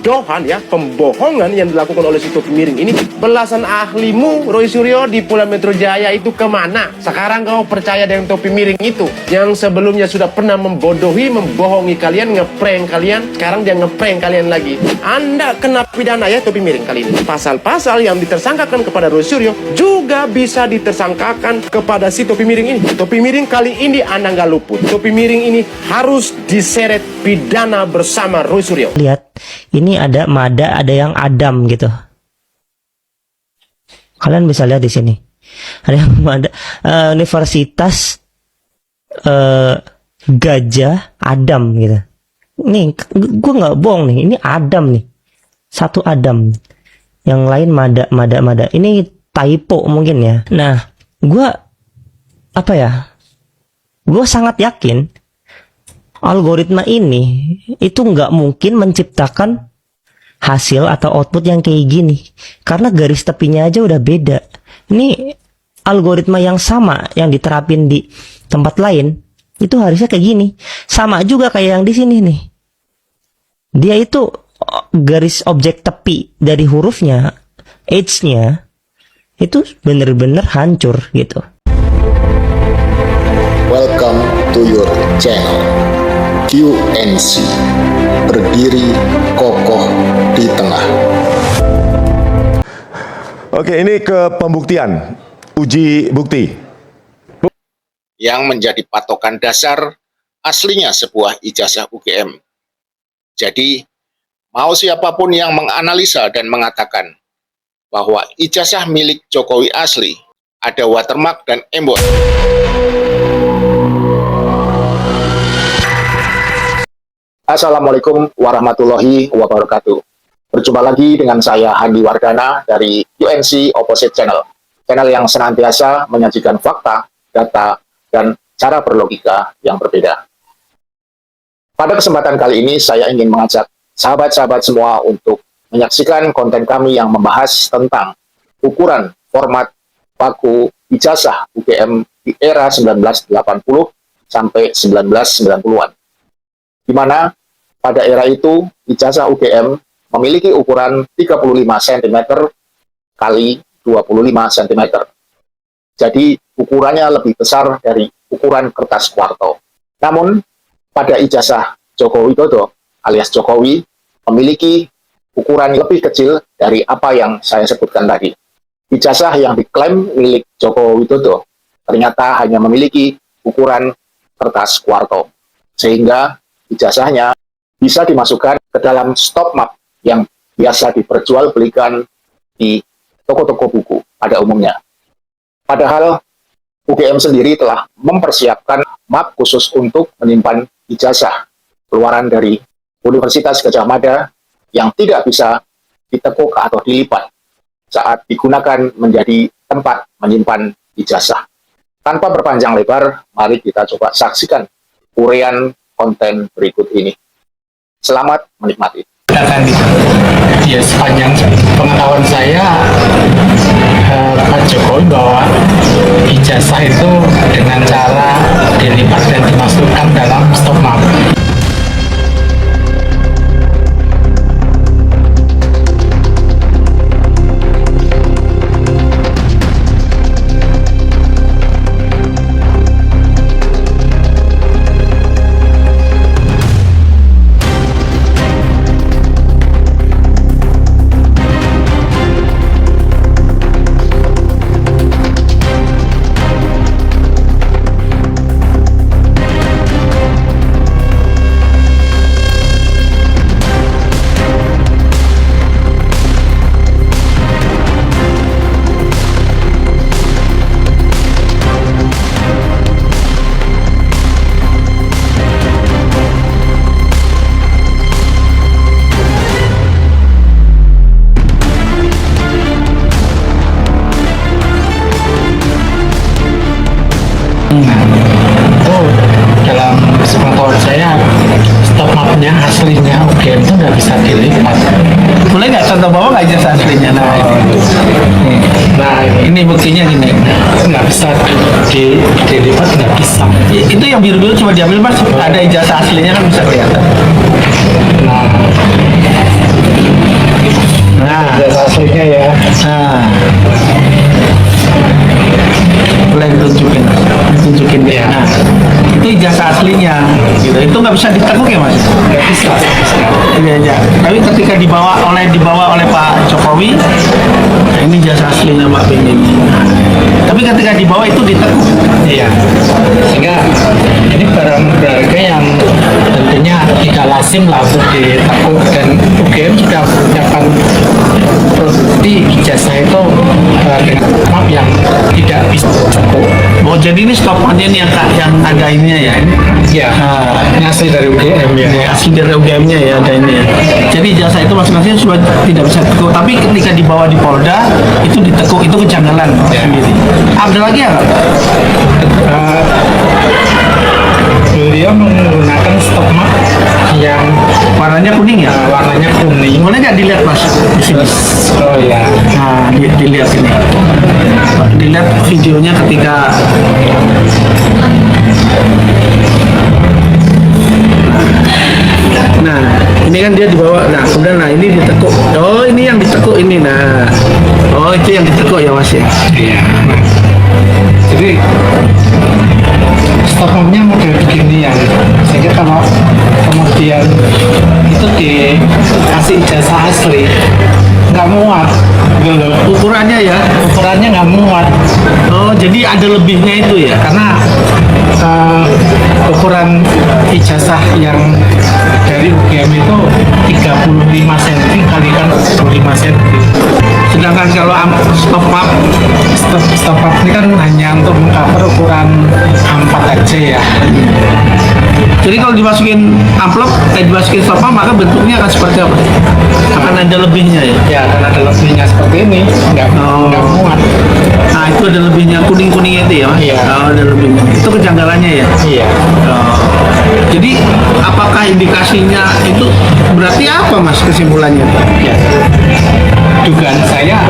kebodohan ya, pembohongan yang dilakukan oleh si topi miring ini. Belasan ahlimu Roy Suryo di Polda Metro Jaya itu kemana? Sekarang kau percaya dengan topi miring itu yang sebelumnya sudah pernah membodohi, membohongi kalian, ngeprank kalian. Sekarang dia ngeprank kalian lagi. Anda kena pidana ya topi miring kali ini. Pasal-pasal yang ditersangkakan kepada Roy Suryo juga bisa ditersangkakan kepada si topi miring ini. Topi miring kali ini Anda nggak luput. Topi miring ini harus diseret pidana bersama Roy Suryo. Lihat, ini ada Mada, ada yang Adam gitu. Kalian bisa lihat di sini. Ada yang Mada, Universitas Gajah Adam gitu. Nih, gue nggak bohong nih. Ini Adam nih, satu Adam. Yang lain Mada. Ini typo mungkin ya. Nah, gue gue sangat yakin algoritma ini itu nggak mungkin menciptakan hasil atau output yang kayak gini, karena garis tepinya aja udah beda. Ini algoritma yang sama yang diterapin di tempat lain itu harusnya kayak gini, sama juga kayak yang di sini nih. Dia itu garis objek tepi dari hurufnya, edge-nya itu bener-bener hancur gitu. Welcome to your channel QNC, berdiri kokoh di tengah. Oke, ini ke pembuktian, uji bukti. Yang menjadi patokan dasar aslinya sebuah ijazah UGM. Jadi, mau siapapun yang menganalisa dan mengatakan bahwa ijazah milik Jokowi asli ada watermark dan embot, Assalamualaikum warahmatullahi wabarakatuh. Berjumpa lagi dengan saya Handi Wardana dari UNC Opposite Channel. Channel yang senantiasa menyajikan fakta, data, dan cara berlogika yang berbeda. Pada kesempatan kali ini saya ingin mengajak sahabat-sahabat semua untuk menyaksikan konten kami yang membahas tentang ukuran format baku ijazah UGM di era 1980 sampai 1990-an. Di mana pada era itu ijazah UGM memiliki ukuran 35 cm kali 25 cm. Jadi ukurannya lebih besar dari ukuran kertas kuarto. Namun pada ijazah Joko Widodo alias Jokowi memiliki ukuran lebih kecil dari apa yang saya sebutkan tadi. Ijazah yang diklaim milik Joko Widodo ternyata hanya memiliki ukuran kertas kuarto, sehingga ijazahnya bisa dimasukkan ke dalam stop map yang biasa diperjualbelikan di toko-toko buku pada umumnya. Padahal UGM sendiri telah mempersiapkan map khusus untuk menyimpan ijazah keluaran dari Universitas Gadjah Mada yang tidak bisa ditekuk atau dilipat saat digunakan menjadi tempat menyimpan ijazah. Tanpa berpanjang lebar, mari kita coba saksikan uraian konten berikut ini. Selamat menikmati. Ya, sepanjang pengetahuan saya, Pak Jokowi bawa ijazah itu dengan cara dilipat dan dimasukkan dalam stop map. Dalam sepengetahuan saya, stop mapnya aslinya UGM itu nggak bisa dilipat. Boleh nggak contoh bawa nggak ijazah aslinya? Nah, ini buktinya gini, nggak bisa dilipat, nggak bisa. Itu yang biru-biru cuma diambil mas, ada ijazah aslinya kan bisa kelihatan. Nah, Iya. Tapi ketika dibawa oleh Pak Jokowi, nah ini jasa aslinya Pak Ben ini. Tapi ketika dibawa itu ditekuk. Iya, sehingga ini barang berharga yang tentunya tidak lazim lah untuk ditekuk, dan UGM sudah menyiapkan produksi ijazah itu dengan map yang tidak bisa tekuk. Oh jadi ini stopannya nih yang ada ininya ya? Iya, ini asli dari UGM ya. Ya, asli dari UGM-nya ya ada ini ya. Jadi jasa itu masing-masing sudah tidak bisa tekuk, tapi ketika dibawa di Polda itu ditekuk, itu kejanggalan sendiri. Ada lagi ya? Beliau menggunakan stok map yang Warnanya kuning ya? warnanya kuning. Boleh nggak dilihat mas di sini? Oh ya, Nah, dilihat ini. Dilihat videonya ketika nah, ini kan dia dibawa. Nah, kemudian ini ditekuk. Oh, ini yang ditekuk ini. Nah, oh itu yang ditekuk ya mas ya. iya. Jadi stok mapnya model begini ya, sehingga kalau kemudian itu dikasih ijazah asli nggak muat gitu loh. Ukurannya ya. Ukurannya nggak muat Oh, jadi ada lebihnya itu ya. karena ukuran ijazah yang dari UGM itu 35 cm kali kan 25 cm. Sedangkan kalau stop map Stop map ini kan hanya untuk mengcover ukuran A4 aja ya. jadi kalau dimasukin amplop, dimasukin stop map, maka bentuknya akan seperti apa? Akan ada lebihnya ya. Ya, karena ada lebihnya seperti ini, nggak muat. Nah, itu ada lebihnya kuning-kuning itu ya, Mas? Iya. Oh, ada lebihnya. Itu kejanggalannya ya. Iya. Oh. Jadi apakah indikasinya itu berarti apa Mas kesimpulannya? Ya. Dugaan saya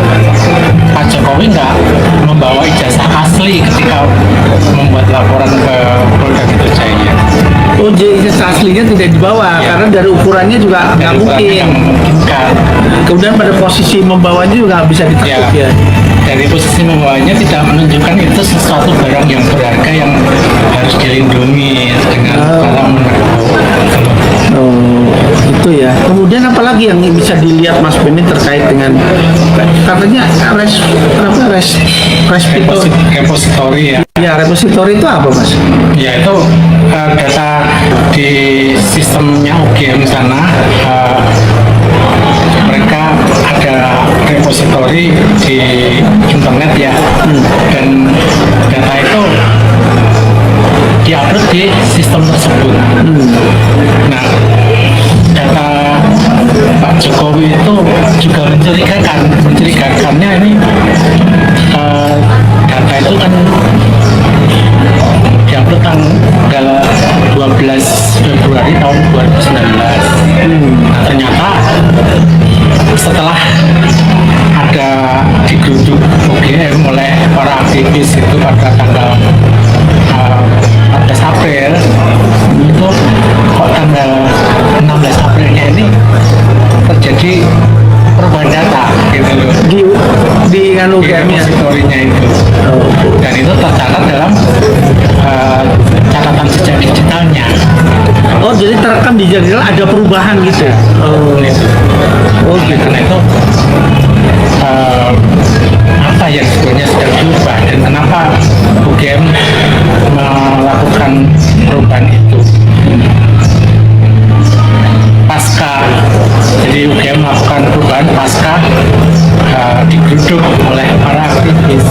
Pak Jokowi nggak membawa ijazah asli ketika membuat laporan ke Polda Metro Jaya. Oh, jadi aslinya tidak dibawa Iya. karena dari ukurannya juga nggak Dari ukurannya mungkin. nggak memungkinkan. Kemudian pada posisi membawanya juga nggak bisa ditekuk ya. Dari posisi membawanya tidak menunjukkan itu sesuatu barang yang berharga yang harus dilindungi dengan cara menerbau. Oh, itu ya. Kemudian apa lagi yang bisa dilihat Mas Beni terkait dengan katanya repository. Repositori ya. Ya, repository itu apa Mas? Ya itu data di sistemnya UGM sana, mereka ada repositori di internet ya, dan data itu diupload di sistem tersebut. Nah, data Pak Jokowi itu juga mencurigakannya ini data itu kan diupload tanggal 12 Februari tahun 2019. Nah, ternyata setelah ada digeruduk UGM oleh para aktivis itu pada tanggal 14 April, itu kok tanggal 16 Aprilnya ini terjadi perubahan data gitu loh Di UGM-nya. repositorinya itu, dan itu tercatat dalam catatan jejak digitalnya. Oh, jadi terekam di jadwal ada perubahan gitu. Oh, Gitu. Oleh karena itu apa yang sebenarnya sedang diubah dan kenapa UGM melakukan perubahan itu pasca, jadi UGM melakukan perubahan pasca digeruduk oleh para aktivis.